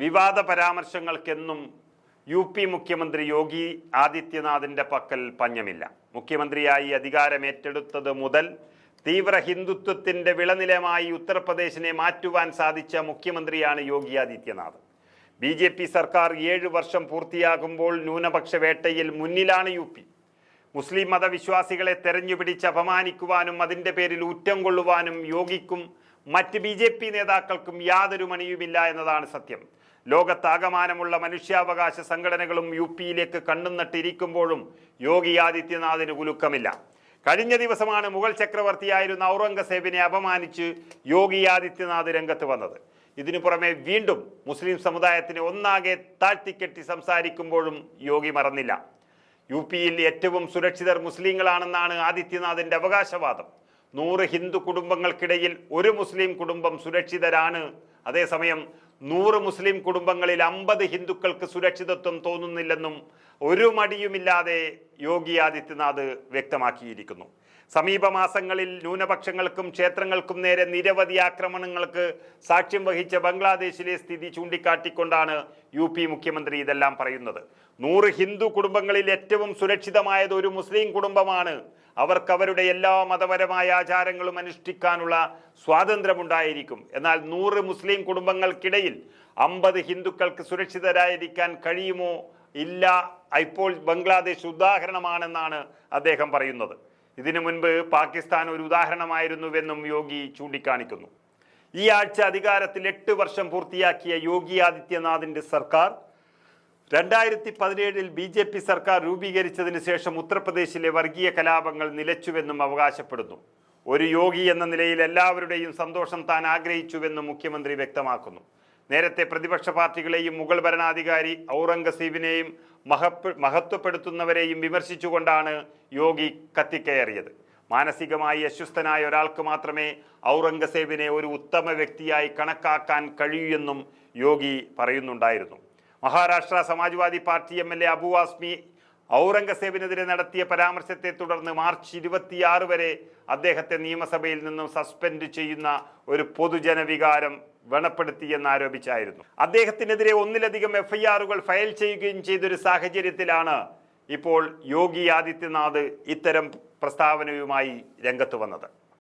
വിവാദ പരാമർശങ്ങൾക്കെന്നും യു.പി. മുഖ്യമന്ത്രി യോഗി ആദിത്യനാഥിന്റെ പക്കൽ പഞ്ഞമില്ല. മുഖ്യമന്ത്രിയായി അധികാരമേറ്റെടുത്തത് മുതൽ തീവ്ര ഹിന്ദുത്വത്തിന്റെ വിളനിലമായി ഉത്തർപ്രദേശിനെ മാറ്റുവാൻ സാധിച്ച മുഖ്യമന്ത്രിയാണ് യോഗി ആദിത്യനാഥ്. ബി.ജെ.പി. സർക്കാർ 7 വർഷം പൂർത്തിയാകുമ്പോൾ ന്യൂനപക്ഷ വേട്ടയിൽ മുന്നിലാണ് യു.പി. മുസ്ലിം മതവിശ്വാസികളെ തെരഞ്ഞുപിടിച്ച് അപമാനിക്കുവാനും അതിൻ്റെ പേരിൽ ഊറ്റം കൊള്ളുവാനും യോഗിക്കും മറ്റ് ബി.ജെ.പി. നേതാക്കൾക്കും യാതൊരു മണിയുമില്ല എന്നതാണ് സത്യം. ലോകത്താകമാനമുള്ള മനുഷ്യാവകാശ സംഘടനകളും യു.പിയിലേക്ക് കണ്ണും നട്ടിരിക്കുമ്പോഴും യോഗി ആദിത്യനാഥിന് കുലുക്കമില്ല. കഴിഞ്ഞ ദിവസമാണ് മുഗൾ ചക്രവർത്തിയായിരുന്ന ഔറംഗസേബിനെ അപമാനിച്ച് യോഗി ആദിത്യനാഥ് രംഗത്ത് വന്നത്. ഇതിനു പുറമെ വീണ്ടും മുസ്ലിം സമുദായത്തിനെ ഒന്നാകെ താഴ്ത്തിക്കെട്ടി സംസാരിക്കുമ്പോഴും യോഗി മറന്നില്ല. യു.പിയിൽ ഏറ്റവും സുരക്ഷിതർ മുസ്ലിങ്ങളാണെന്നാണ് ആദിത്യനാഥിന്റെ അവകാശവാദം. 100 ഹിന്ദു കുടുംബങ്ങൾക്കിടയിൽ ഒരു മുസ്ലിം കുടുംബം സുരക്ഷിതരാണ്. അതേസമയം 100 മുസ്ലിം കുടുംബങ്ങളിൽ 50 ഹിന്ദുക്കൾക്ക് സുരക്ഷിതത്വം തോന്നുന്നില്ലെന്നും ഒരു മടിയുമില്ലാതെ യോഗി ആദിത്യനാഥ് വ്യക്തമാക്കിയിരിക്കുന്നു. സമീപ മാസങ്ങളിൽ ന്യൂനപക്ഷങ്ങൾക്കും ക്ഷേത്രങ്ങൾക്കും നേരെ നിരവധി ആക്രമണങ്ങൾക്ക് സാക്ഷ്യം വഹിച്ച ബംഗ്ലാദേശിലെ സ്ഥിതി ചൂണ്ടിക്കാട്ടിക്കൊണ്ടാണ് യു.പി. മുഖ്യമന്ത്രി ഇതെല്ലാം പറയുന്നത്. 100 ഹിന്ദു കുടുംബങ്ങളിൽ ഏറ്റവും സുരക്ഷിതമായത് ഒരു മുസ്ലിം കുടുംബമാണ്. അവർക്ക് അവരുടെ എല്ലാ മതപരമായ ആചാരങ്ങളും അനുഷ്ഠിക്കാനുള്ള സ്വാതന്ത്ര്യമുണ്ടായിരിക്കും. എന്നാൽ 100 മുസ്ലിം കുടുംബങ്ങൾക്കിടയിൽ 50 ഹിന്ദുക്കൾക്ക് സുരക്ഷിതരായിരിക്കാൻ കഴിയുമോ? ഇല്ല. ഇപ്പോൾ ബംഗ്ലാദേശ് ഉദാഹരണമാണെന്നാണ് അദ്ദേഹം പറയുന്നത്. ഇതിനു മുൻപ് പാകിസ്ഥാൻ ഒരു ഉദാഹരണമായിരുന്നുവെന്നും യോഗി ചൂണ്ടിക്കാണിക്കുന്നു. ഈ ആഴ്ച അധികാരത്തിൽ 8 വർഷം പൂർത്തിയാക്കിയ യോഗി ആദിത്യനാഥിന്റെ സർക്കാർ 2017 ബി.ജെ.പി. സർക്കാർ രൂപീകരിച്ചതിന് ശേഷം ഉത്തർപ്രദേശിലെ വർഗീയ കലാപങ്ങൾ നിലച്ചുവെന്നും അവകാശപ്പെടുന്നു. ഒരു യോഗി എന്ന നിലയിൽ എല്ലാവരുടെയും സന്തോഷം താൻ ആഗ്രഹിച്ചുവെന്നും മുഖ്യമന്ത്രി വ്യക്തമാക്കുന്നു. നേരത്തെ പ്രതിപക്ഷ പാർട്ടികളെയും മുഗൾ ഭരണാധികാരി ഔറംഗസീബിനെയും മഹത്വപ്പെടുത്തുന്നവരെയും വിമർശിച്ചുകൊണ്ടാണ് യോഗി കത്തിക്കയറിയത്. മാനസികമായി അസ്വസ്ഥനായ ഒരാൾക്ക് മാത്രമേ ഔറംഗസേബിനെ ഒരു ഉത്തമ വ്യക്തിയായി കണക്കാക്കാൻ കഴിയൂ എന്നും യോഗി പറയുന്നുണ്ടായിരുന്നു. Maharashtra Samajwadi party MLA. അബു ആസ്മി ഔറംഗസേബിനെതിരെ നടത്തിയ പരാമർശത്തെ തുടർന്ന് മാർച്ച് 26 വരെ അദ്ദേഹത്തെ നിയമസഭയിൽ നിന്നും സസ്പെൻഡ് ചെയ്യുന്ന ഒരു പൊതുജനവികാരം വ്രണപ്പെടുത്തിയെന്നാരോപിച്ചായിരുന്നു. അദ്ദേഹത്തിനെതിരെ 1ലധികം എഫ്ഐആറുകൾ ഫയൽ ചെയ്യുകയും ചെയ്തൊരു സാഹചര്യത്തിലാണ് ഇപ്പോൾ യോഗി ആദിത്യനാഥ് ഇത്തരം പ്രസ്താവനയുമായി രംഗത്ത് വന്നത്.